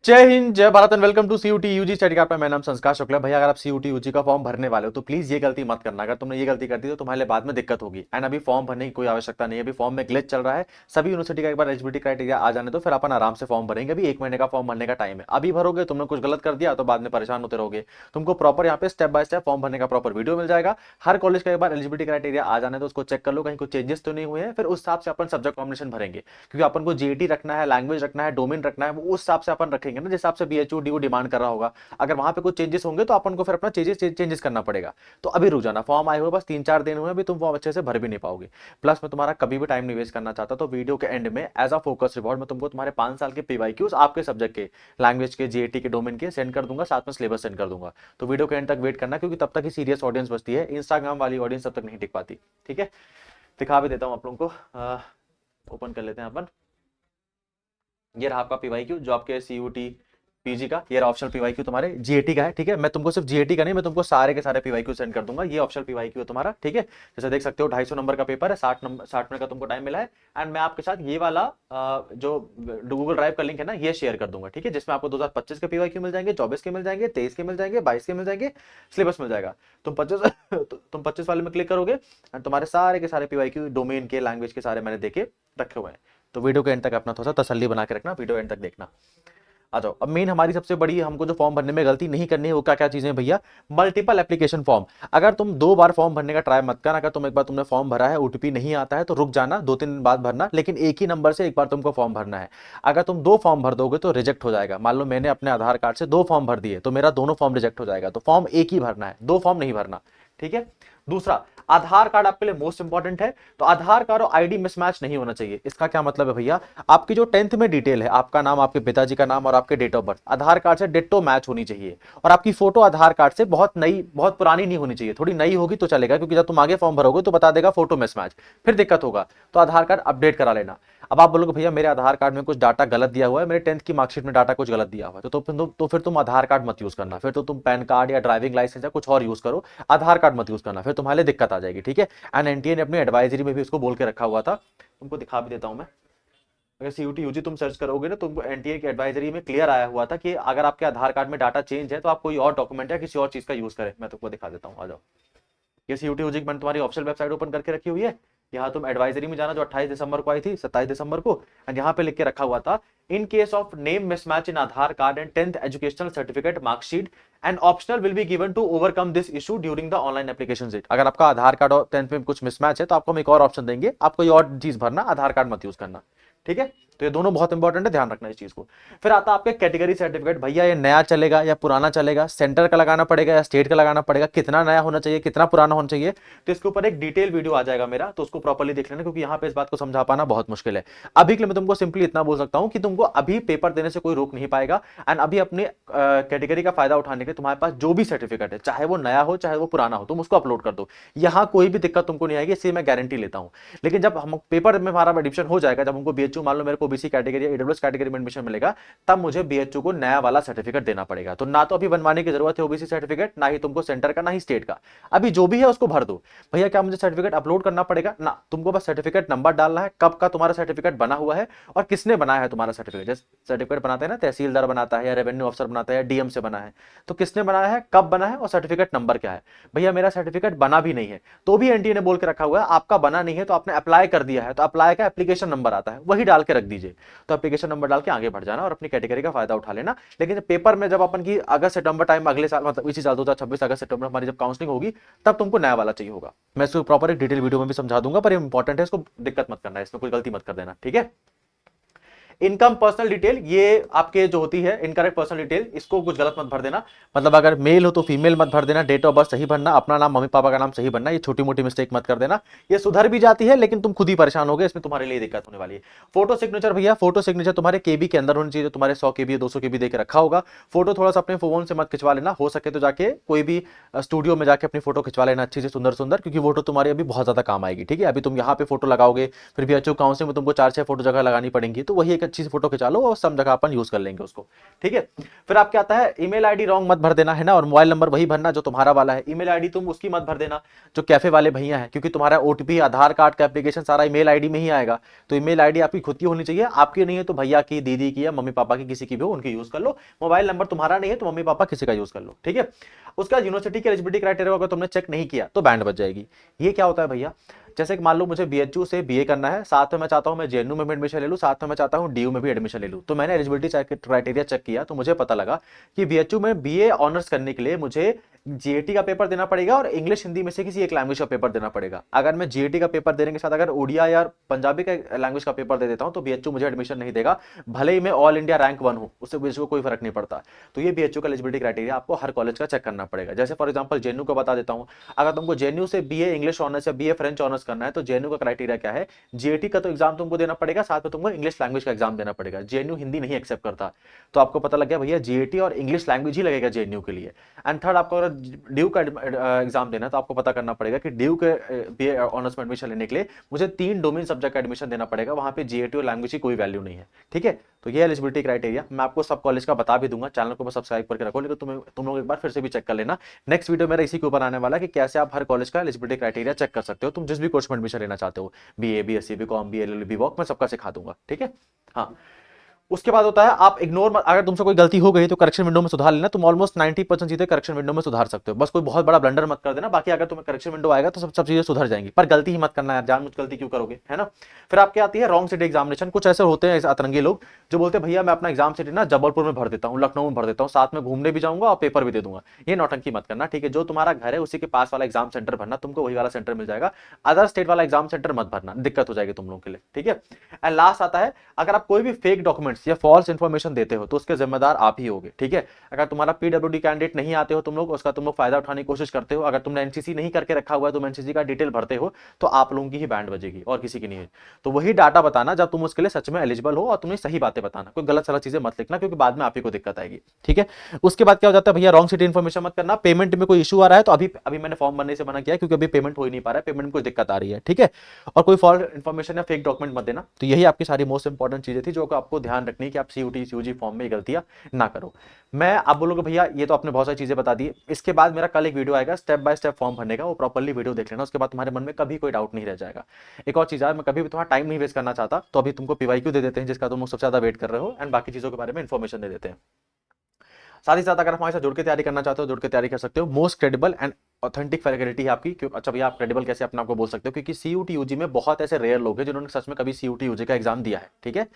जय हिंद, जय Bharat and welcome to CUET UG study guide. मेरा नाम संस्कार शुक्ला। भैया अगर आप सीयूटी यूजी का फॉर्म भरने वाले हो तो प्लीज ये गलती मत करना। अगर तुमने ये गलती कर दी तो तुम्हारे लिए बाद में दिक्कत होगी। एंड अभी फॉर्म भरने की कोई आवश्यकता नहीं है। अभी फॉर्म में ग्लिच चल रहा है। सभी यूनिवर्सिटी का एक बार एलिजिबिलिटी क्राइटेरिया आ जाने दो, फिर अपन आराम से फॉर्म भरेंगे। अभी 1 महीने का फॉर्म भरने का टाइम है। अभी भरोगे, तुमने कुछ गलत कर दिया तो बाद में परेशान होते रहोगे। तुमको प्रॉपर यहाँ पे स्टेप बाय स्टेप फॉर्म भरने का प्रॉपर वीडियो मिल जाएगा। हर कॉलेज का एक बार एलिजिबिलिटी क्राइटेरिया आ जाने तो उसको चेक कर लो, कहीं कुछ चेंजेस तो नहीं हुए हैं। फिर उस हिसाब से अपन सब्जेक्ट कॉम्बिनेशन भरेंगे, क्योंकि अपन को जीएटी रखना है, लैंग्वेज रखना है, डोमेन रखना है। वो उस हिसाब से अपन रखेंगे ना, जिस हिसाब से बीएचयू डीयू डिमांड कर रहा होगा। अगर वहां पे कुछ चेंजेस होंगे तो अपन को फिर अपना चेंजेस करना पड़ेगा। तो अभी रुक जाना। फॉर्म आए हुए बस 3-4 दिन हुए, अभी तुम फॉर्म अच्छे से भर भी नहीं पाओगे। प्लस मैं तुम्हारा कभी भी टाइम नहीं वेस्ट करना चाहता, तो वीडियो के एंड में एज अ फोकस रिवॉर्ड मैं तुमको तुम्हारे 5 साल के पीवाईक्यूज आपके सब्जेक्ट के, लैंग्वेज के, जीएटी के, डोमेन के सेंड कर दूंगा, साथ में सिलेबस सेंड कर दूंगा। तो वीडियो के एंड तक वेट करना, क्योंकि तब तक ही सीरियस ऑडियंस बचती है। इंस्टाग्राम वाली ऑडियंस तब तक नहीं टिक पाती। ठीक है, दिखा भी देता हूं आप लोगों को। ओपन कर लेते हैं अपन। ये रहा आपका पीवाईक्यू जो आपके सीयूटी पीजी का। ये ऑप्शनल पीवाईक्यू तुम्हारे जीएटी का है। ठीक है, मैं तुमको सिर्फ जीएटी का नहीं, मैं तुमको सारे के सारे पीवाईक्यू सेंड कर दूंगा। ये ऑप्शनल पीवाईक्यू है तुम्हारा। ठीक है, जैसे देख सकते हो 250 नंबर का पेपर है, 60 मिनट का तुमको टाइम मिला है। एंड मैं आपके साथ ये वाला जो गूगल ड्राइव का लिंक है ना, ये शेयर कर दूंगा। ठीक है, जिसमें आपको 2025 के पीवाईक्यू मिल जाएंगे, 24 के मिल जाएंगे, 23 के मिल जाएंगे, 22 के मिल जाएंगे, सिलेबस मिल जाएगा। तुम 25 वाले में क्लिक करोगे एंड तुम्हारे सारे के सारे पीवाईक्यू डोमेन के, लैंग्वेज के सारे मैंने देखे रखे हुए हैं। तो वीडियो के एंड तक अपना थोड़ा सा तसल्ली बना के रखना, वीडियो एंड तक देखना। आ जाओ। अब मेन हमारी सबसे बड़ी, हमको जो फॉर्म भरने में गलती नहीं करनी है वो क्या क्या चीजें भैया? Multiple application form. अगर तुम 2 बार फॉर्म भरने का ट्राई मत करना। अगर तुम एक बार तुमने फॉर्म भरा है, ओटीपी नहीं आता है तो रुक जाना, 2-3 दिन बाद भरना, लेकिन एक ही नंबर से एक बार तुमको फॉर्म भरना है। अगर तुम 2 फॉर्म भर दोगे तो रिजेक्ट हो जाएगा। मान लो मैंने अपने आधार कार्ड से 2 फॉर्म भर दिए तो मेरा दोनों फॉर्म रिजेक्ट हो जाएगा। तो फॉर्म एक ही भरना है, 2 फॉर्म नहीं भरना। ठीक है। दूसरा, आधार कार्ड आपके लिए मोस्ट इंपॉर्टेंट है। तो आधार कार्ड और आईडी मिसमैच नहीं होना चाहिए। इसका क्या मतलब है भैया? आपकी जो 10th में डिटेल है, आपका नाम, आपके पिताजी का नाम और आपके date of birth, Aadhaar card से डिट्टो मैच होनी चाहिए। और आपकी फोटो आधार कार्ड से बहुत नई, बहुत पुरानी नहीं होनी चाहिए। थोड़ी नई होगी तो चलेगा, क्योंकि जब तुम आगे फॉर्म भरोगे तो बता देगा फोटो मिसमैच, फिर दिक्कत होगा। तो आधार कार्ड अपडेट करा लेना। अब आप बोलोगे भैया मेरे आधार कार्ड में कुछ डाटा गलत दिया हुआ है, मेरे 10th की मार्कशीट में डाटा कुछ गलत दिया हुआ है, तो फिर तुम आधार कार्ड मत यूज करना। फिर तो तुम पैन कार्ड या ड्राइविंग लाइसेंस या कुछ और यूज करो, आधार कार्ड मत यूज करना, फिर तुम्हारे लिए दिक्कत आ जाएगी। ठीक है। एंड एनटीए ने अपनी एडवाइजरी में भी इसको बोल के रखा हुआ था। तुमको दिखा भी देता हूं मैं। अगर सीयूटी यूजी तुम सर्च करोगे ना, तुमको एनटीए की एडवाइजरी में क्लियर आया हुआ था कि अगर आपके आधार कार्ड में डाटा चेंज है तो आप कोई और डॉक्यूमेंट या किसी और चीज का यूज करें। मैं तुमको दिखा देता हूँ, आ जाओ। ये सीयूटी यूजी मैंने तुम्हारी ऑफिशियल वेबसाइट ओपन करके रखी हुई है। यहाँ तुम एडवाइजरी में जाना, जो 28 दिसंबर को आई थी, 27 दिसंबर को। एंड यहाँ पे लिख के रखा हुआ था, in case of name mismatch in Aadhaar card and 10th educational certificate marksheet and optional will be given to overcome this issue during the online application date. अगर आपका आधार कार्ड और 10th में कुछ मिसमैच है तो आपको हम एक और ऑप्शन देंगे, आप कोई और चीज भरना, आधार कार्ड मत यूज करना। ठीक है। तो ये दोनों बहुत इंपॉर्टेंट है, ध्यान रखना इस चीज को। फिर आता है आपके कैटेगरी सर्टिफिकेट। भैया ये नया चलेगा या पुराना चलेगा, सेंटर का लगाना पड़ेगा या स्टेट का लगाना पड़ेगा, कितना नया होना चाहिए, कितना पुराना होना चाहिए, तो इसके ऊपर एक डिटेल वीडियो आ जाएगा मेरा, तो उसको प्रॉपर्ली देख लेना, क्योंकि यहाँ पे इस बात को समझा पाना बहुत मुश्किल है। अभी के लिए मैं तुमको सिंपली इतना बोल सकता हूँ कि तुमको अभी पेपर देने से कोई रोक नहीं पाएगा। एंड अभी अपने कैटेगरी का फायदा उठाने के लिए तुम्हारे पास जो भी सर्टिफिकेट है, चाहे वो नया हो चाहे वो पुराना हो, तुम उसको अपलोड कर दो। यहाँ कोई भी दिक्कत तुमको नहीं आएगी, इससे मैं गारंटी लेता हूँ। लेकिन जब हम पेपर में हमारा एडमिशन हो जाएगा, जब हमको बीएचयू, मान लो मेरे को ओबीसी कैटेगरी या ईडब्ल्यूएस कैटेगरी में एडमिशन मिलेगा, तब मुझे बीएचयू को नया वाला सर्टिफिकेट देना पड़ेगा। तो ना तो अभी बनवाने की जरूरत है ओबीसी सर्टिफिकेट, ना ही तुमको सेंटर का, ना ही स्टेट का। अभी जो भी है उसको भर दो। भैया क्या मुझे सर्टिफिकेट अपलोड करना पड़ेगा? ना, तुमको बस सर्टिफिकेट नंबर डालना है, कब का तुम्हारा सर्टिफिकेट बना हुआ है और किसने बनाया है तुम्हारा सर्टिफिकेट। जैसे सर्टिफिकेट बनाते हैं ना, तहसीलदार बनाता है या रेवेन्यू अफसर बनाता है, डीएम से बना है, तो किसने बनाया है, कब बना है और सर्टिफिकेट नंबर क्या है। भैया मेरा सर्टिफिकेट बना भी नहीं है तो भी एनटीए ने बोल के रखा हुआ है, आपका बना नहीं है तो आपने अप्लाई कर दिया है, तो अप्लाई का एप्लीकेशन नंबर आता है, वही डाल के रख दीजिए। तो एप्लीकेशन नंबर डाल के आगे बढ़ जाना और अपनी कैटेगरी का फायदा उठा लेना। लेकिन पेपर में जब अपन की अगस्त सितंबर टाइम, अगले साल, मतलब इसी साल 2026 अगस्त सितंबर हमारी जब काउंसलिंग होगी, तब तुमको नया वाला चाहिए होगा। मैं इसको प्रॉपर एक डिटेल वीडियो में भी समझा दूंगा, पर ये इंपॉर्टेंट है, इसको दिक्कत मत करना, इसमें कोई गलती मत कर देना। ठीक है। इनकम पर्सनल डिटेल, ये आपके जो होती है इनकरेक्ट पर्सनल डिटेल, इसको कुछ गलत मत भर देना। मतलब अगर मेल हो तो फीमेल मत भर देना, डेट ऑफ बर्थ सही भरना, अपना नाम, मम्मी पापा का नाम सही भरना। ये छोटी मोटी मिस्टेक मत कर देना, ये सुधर भी जाती है, लेकिन तुम खुद ही परेशान होगे, इसमें तुम्हारे लिए दिक्कत होने वाली है। फोटो सिग्नेचर, भैया फोटो सिग्नेचर तुम्हारे केबी के अंदर होनी चाहिए, तुम्हारे 100 केबी 200 केबी देकर रखा होगा। फोटो थोड़ा सा अपने फोन से मत खिंचवा लेना, हो सके तो जाके कोई भी स्टूडियो में जाके अपनी फोटो खिंचवा लेना अच्छी से, सुंदर सुंदर, क्योंकि फोटो तुम्हारी अभी बहुत ज्यादा काम आएगी। ठीक है। अभी तुम यहाँ पे फोटो लगाओगे, फिर भी अच्छे काउंसिलिंग में तुमको 4-6 फोटो जगह लगानी पड़ेंगी, तो वही एक अच्छी सी फोटो खिंचा लो और सब जगह अपन यूज कर लेंगे उसको, ठीक है। फिर आपके आता है ईमेल आईडी रॉन्ग मत भर देना, है ना, और मोबाइल नंबर वही भरना जो तुम्हारा वाला है। ईमेल आईडी तुम उसकी मत भर देना जो कैफे वाले भैया हैं, क्योंकि तुम्हारा ओटीपी, आधार कार्ड का एप्लीकेशन सारा ईमेल आईडी में ही आएगा। तो ईमेल आईडी आपकी खुद की होनी चाहिए, आपकी नहीं है तो भैया की, दीदी की या मम्मी पापा की, किसी की भी हो उनकी यूज कर लो। मोबाइल नंबर तुम्हारा नहीं है तो मम्मी पापा किसी का यूज कर लो, ठीक है। उसका यूनिवर्सिटी के एलिजिबिलिटी क्राइटेरिया अगर तुमने चेक नहीं किया तो बैंड बच जाएगी। ये क्या होता है भैया, जैसे कि मान लो मुझे बीएचयू से बीए करना है, साथ में मैं चाहता हूं मैं जेएनयू में भी एडमिशन ले लूं, साथ में मैं चाहता हूं डीयू में भी एडमिशन ले लूं। तो मैंने एलिजिबिलिटी क्राइटेरिया चेक किया तो मुझे पता लगा कि बीएचयू में बीए ऑनर्स करने के लिए मुझे जीएटी का पेपर देना पड़ेगा और इंग्लिश हिंदी में से किसी एक लैंग्वेज का पेपर देना पड़ेगा। अगर मैं जीएटी का पेपर देने के साथ अगर उड़िया या पंजाबी का लैंग्वेज का पेपर दे देता हूं तो बीएचयू मुझे एडमिशन नहीं देगा, भले ही मैं ऑल इंडिया रैंक 1 हूं, उससे बीएचयू को कोई फर्क नहीं पड़ता। तो ये बीएचयू का एलिजिबिलिटी क्राइटेरिया आपको हर कॉलेज का चेक करना पड़ेगा। जैसे फॉर एग्जांपल जेएनयू को बता देता हूं, अगर तुमको जेएनयू से बीए इंग्लिश ऑनर्स या बीए फ्रेंच ऑनर्स करना है तो जेएनयू का क्राइटेरिया क्या है, जीएटी का तो एग्जाम तुमको देना पड़ेगा, साथ में तुमको इंग्लिश लैंग्वेज का एग्जाम देना पड़ेगा। जेएनयू हिंदी नहीं एक्सेप्ट करता, तो आपको पता लग गया भैया जीएटी और इंग्लिश लैंग्वेज ही लगेगा जेएनयू के लिए। एंड थर्ड, आपको अगर ड्यू का एग्जाम देना है तो आपको पता करना पड़ेगा कि ड्यू के बीए ऑनर्स में एडमिशन लेने के लिए मुझे 3 डोमेन सब्जेक्ट का एडमिशन देना पड़ेगा, वहां पे जीएटी और लैंग्वेज की कोई वैल्यू नहीं है, ठीक है। तो ये एलिजिबिलिटी क्राइटेरिया मैं आपको सब कॉलेज का बता भी दूंगा, चैनल को सब्सक्राइब करके रखो, लेकिन तुम लोग एक बार फिर से भी चेक कर लेना। नेक्स्ट वीडियो मेरा इसी के ऊपर आने वाला है कि कैसे आप हर कॉलेज का एलिजिबिलिटी क्राइटेरिया चेक कर सकते हो, तुम जिस भी कोर्स में एडमिशन लेना चाहते हो, बीए, बीएससी, बीकॉम, बीएलएल, बीवॉक, मैं सबका सिखा दूंगा, ठीक है। हाँ, उसके बाद होता है आप इग्नोर, अगर तुमसे कोई गलती हो गई तो करेक्शन विंडो में सुधार लेना। तुम ऑलमोस्ट 90% चीजें करेक्शन विंडो में सुधार सकते हो, बस कोई बहुत बड़ा ब्लंडर मत कर देना, बाकी अगर तुम्हें करेक्शन विंडो आएगा तो सब चीजें सुधर जाएंगी। पर गलती ही मत करना यार, जानबूझ गलती क्यों करोगे, है ना। फिर आपके आती है रॉन्ग सिटी एग्जामिनेशन। कुछ ऐसे होते हैं अतरंगी लोग जो बोलते हैं भैया मैं अपना एग्जाम सिटी ना जबलपुर में भर देता हूँ, लखनऊ में भर देता हूँ, साथ में घूमने भी जाऊंगा और पेपर भी दे दूंगा। ये नौटंकी मत करना, ठीक है। जो तुम्हारा घर है उसी के पास वाला एग्जाम सेंटर भरना, तुमको वही वाला सेंटर मिल जाएगा। अदर स्टेट वाला एग्जाम सेंटर मत भरना, दिक्कत हो जाएगी तुम लोगों के लिए, ठीक है। एंड लास्ट आता है, अगर आप कोई भी फेक डॉक्यूमेंट्स या फॉल्स इंफॉर्मेशन देते हो तो उसके जिम्मेदार आप ही होगे, ठीक है। अगर तुम्हारा पीडब्ल्यूडी कैंडिडेट नहीं आते हो तुम लोग, उसका तुम लोग फायदा उठाने की कोशिश करते हो, अगर तुमने एनसीसी नहीं करके रखा हुआ है, तुम एनसीसी का डिटेल भरते हो, तो आप लोगों की ही बैंड बजेगी और किसी की नहीं है। तो वही डाटा बताना जब तुम उसके लिए सच में एलिजिबल हो, और तुम्हें सही बातें बताना, कोई गलत सलत चीजें मत लिखना, क्योंकि बाद में आप ही को दिक्कत आएगी, ठीक है। उसके बाद क्या हो जाता है भैया, रॉन्ग सिटी इन्फॉर्मेशन मत करना। पेमेंट में कोई इशू आ रहा है तो अभी अभी मैंने फॉर्म भरने से मना किया क्योंकि अभी पेमेंट हो ही नहीं पा रहा है, पेमेंट में कोई दिक्कत आ रही है, ठीक है। और कोई फॉल्स इन्फॉर्मेशन या फेक डॉक्यूमेंट मत देना। तो यही आपकी सारी मोस्ट इंपॉर्टेंट चीजें थी जो आपको ध्यान रखनी है कि आप सीयूटी सीयूजी फॉर्म में गलतियां ना करो। मैं आप बोलोगे भैया ये तो आपने बहुत सारी चीजें बता दी, इसके बाद मेरा कल एक वीडियो आएगा स्टेप बाय स्टेप फॉर्म भरने का, वो प्रॉपर्ली वीडियो देख लेना, उसके बाद तुम्हारे मन में कभी कोई डाउट नहीं रह जाएगा। एक और चीज है, मैं कभी भी तुम्हारा टाइम नहीं वेस्ट करना चाहता, तो अभी तुमको पीवाईक्यू दे देते हैं जिसका तुम सबसे ज्यादा वेट कर रहे हो, एंड बाकी चीजों के बारे में इंफॉर्मेशन दे देते हैं। साथ ही साथ अगर हमारे साथ जुड़ के तैयारी करना चाहते हो, जुड़ के तैयारी कर सकते हो। Most credible and authentic faculty है आपकी। क्यों अच्छा भैया आप क्रेडिबल कैसे अपने आपको बोल सकते हो, क्योंकि सीयूटी यूजी में बहुत ऐसे रेयर लोग हैं जिन्होंने सच में कभी सीयूटी यूजी का एग्जाम दिया है, ठीक है।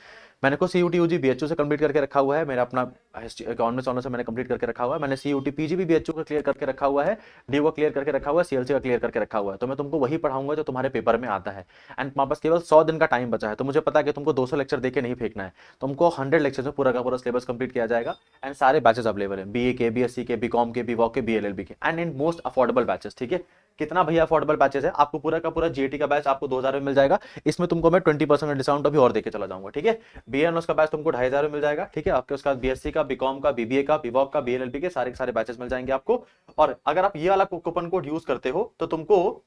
मैंने को सीयूटी यूजी बीएचयू से कंप्लीट करके रखा हुआ है, मेरा अपना इकोनॉमिक्स ऑनर्स से मैंने कंप्लीट करके रखा हुआ है, मैंने सीयूटी पीजी भी बीएचयू का क्लियर करके रखा हुआ है, डी का क्लियर करके रखा हुआ है, सीएलसी का क्लियर करके रखा हुआ है। तो मैं तुमको वही पढ़ाऊंगा जो तुम्हारे पेपर में आता है। एंड तुम्हारे पास केवल 100 दिन का टाइम बचा है, तो मुझे पता है कि तुमको 200 लेक्चर देके नहीं फेंकना है, तुमको 100 लेक्चर में पूरा का पूरा सिलेबस कंप्लीट किया जाएगा। एंड सारे बैचेस अवेलेबल है, बीए के, बीएससी के, बीकॉम के, बीवॉक के, बीएलएलबी के, and in most affordable batches, ठीक है। कितना भैया अफोर्डेबल बैचेस है, आपको पूरा का पूरा जीएटी का बैच आपको 2000 में मिल जाएगा, इसमें तुमको मैं 20% का डिस्काउंट अभी और देके चला जाऊंगा, ठीक है। बीए ऑनर्स का बैच तुमको 2500 में मिल जाएगा, ठीक है। आपके उसके बाद बीएससी का, बीकॉम का, बीबीए का, बीवॉक का, बीएलएलबी के सारे बैचेस मिल जाएंगे आपको। और अगर आप ये वाला कूपन कोड यूज करते हो तो तुमको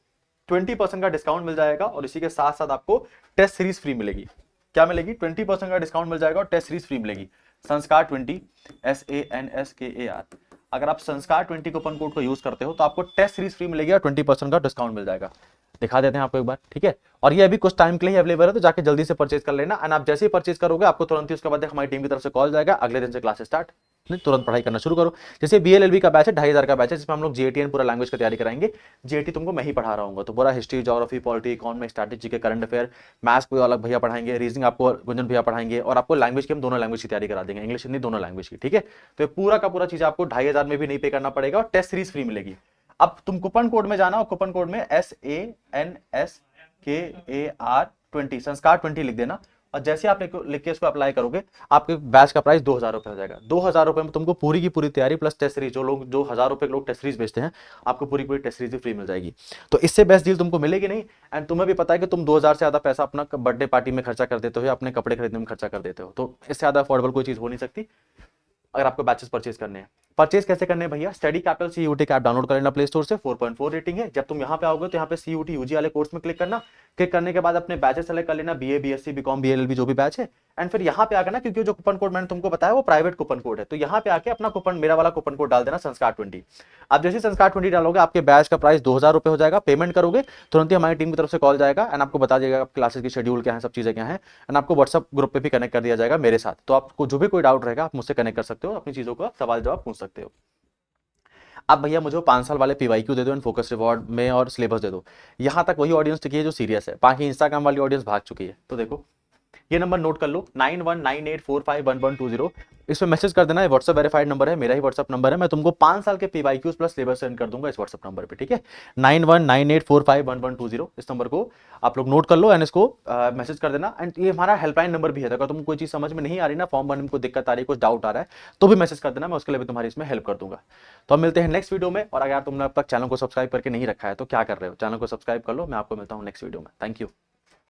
20% का डिस्काउंट मिल जाएगा, और इसी के साथ साथ आपको टेस्ट सीरीज फ्री मिलेगी। क्या मिलेगी, 20% का डिस्काउंट मिल जाएगा और टेस्ट सीरीज फ्री मिलेगी। संस्कार 20 SANSKAR, अगर आप संस्कार 20 कूपन कोड को यूज करते हो तो आपको टेस्ट सीरीज फ्री मिलेगी और 20% का डिस्काउंट मिल जाएगा। दिखा देते हैं आपको एक बार, ठीक है। और ये अभी कुछ टाइम के लिए अवेलेबल है, तो जाके जल्दी से परचेज कर लेना। एंड आप जैसे ही परचेज करोगे आपको तुरंत ही उसके बाद हमारी टीम की तरफ से कॉल जाएगा, अगले दिन से क्लासेस स्टार्ट, तुरंत पढ़ाई करना शुरू करो। जैसे बीएलएलबी का बैच है, 2500 का बैच है, जिसमें हम लोग जीएटी पूरा लैंग्वेज की तैयारी कराएंगे। जीएटी तुमको मैं ही पढ़ा रहा हूँ, तो पूरा history, geography, polity, economics, strategy के, करंट अफेयर, मैथ्स कोई अलग भैया पढ़ाएंगे, रीजनिंग आपको गुंजन भैया पढ़ाएंगे, और आपको लैंग्वेज की हम दोनों लैंग्वेज की तैयारी करा देंगे, इंग्लिश हिंदी दोनों लैंग्वेज की, ठीक है। तो पूरा का पूरा चीज आपको 2500 में भी नहीं पे करना पड़ेगा, और टेस्ट सीरीज फ्री मिलेगी। अब तुम कूपन कोड में जाना, और कूपन कोड में SANSKAR20 संस्कार 20 लिख देना, और जैसे आप लिख के इसको अप्लाई करोगे आपके बैच का प्राइस 2000 रुपए हो जाएगा। 2000 रुपए में तुमको पूरी की पूरी तैयारी प्लस टेस्ट सीरीज, जो 1000 रुपए के लोग टेस्ट सीरीज बेचते हैं, आपको पूरी पूरी टेस्ट सीरीज फ्री मिल जाएगी। तो इससे बेस्ट डील तुमको मिलेगी नहीं। एंड तुम्हें भी पता है कि तुम 2000 से ज्यादा पैसा अपना बर्थडे पार्टी में खर्चा कर देते हो या अपने कपड़े खरीदने में खर्चा कर देते हो, तो इससे ज्यादा अफोर्डेबल कोई चीज हो नहीं सकती अगर आपको बैचेस परचेज करने हैं। परचेज कैसे करने हैं भैया, स्टडी कैपिटल सीयूटी का ऐप डाउनलोड कर लेना प्ले स्टोर से, 4.4 रेटिंग है। जब तुम यहाँ पे आओगे तो यहाँ पे सीयूटी यूजी वाले कोर्स में क्लिक करना, क्लिक करने के बाद अपने बैचेस सेलेक्ट कर लेना, बीए, बीएससी, बीकॉम, बीएलएलबी जो भी बैच है, एंड फिर यहाँ पे आकर ना, क्योंकि जो कूपन कोड मैंने तुमको बताया वो प्राइवेट कूपन कोड है, तो यहाँ पे आके अपना कूपन, मेरा वाला कूपन कोड डाल देना संस्कार20। आप जैसे संस्कार 20 डालोगे आपके बैच का प्राइस 2000 रुपए हो जाएगा। पेमेंट करोगे तुरंत ही हमारी टीम की तरफ से कॉल जाएगा एंड आपको बता देगा क्लासेस की शेड्यूल क्या है, सब चीजें क्या है, एंड आपको व्हाट्सअप ग्रुप पे भी कनेक्ट कर दिया जाएगा मेरे साथ। तो आपको जो भी कोई डाउट रहेगा आप मुझसे कनेक्ट कर सकते हो, अपनी चीजों का सवाल जवाब पूछ सकते हो। अब भैया मुझे 5 साल वाले पीवाईक्यू दे दो एंड फोकस रिवॉर्ड में और सिलेबस दे दो। यहां तक वही ऑडियंस टिकी है जो सीरियस है, बाकी इंस्टाग्राम वाली ऑडियंस भाग चुकी है। तो देखो ये नंबर नोट कर लो, 9198451120। इस पे मैसेज कर देना, व्हाट्सएप वेरीफाइड नंबर है, मेरा ही व्हाट्सएप नंबर है। मैं तुमको 5 साल के पीवाईक्यूज प्लस सिलेबस सेंड कर दूंगा इस व्हाट्सएप नंबर पे, ठीक है। 9198451120 इस नंबर को आप लोग नोट कर लो एंड इसको मैसेज कर देना। एंड ये हमारा हेल्पलाइन नंबर भी है, अगर तुम कोई चीज समझ में नहीं आ रही ना, फॉर्म भरने में कोई दिक्कत आ रही है, कुछ डाउट आ रहा है, तो भी मैसेज कर देना, मैं उसके लिए भी तुम्हारी इसमें हेल्प कर दूंगा। तो हम मिलते हैं नेक्स्ट वीडियो में। और अगर तुमने अब तक चैनल को सब्सक्राइब करके नहीं रखा है तो क्या कर रहे हो, चैनल को सब्सक्राइब कर लो। मैं आपको मिलता हूँ नेक्स्ट वीडियो में। Thank you.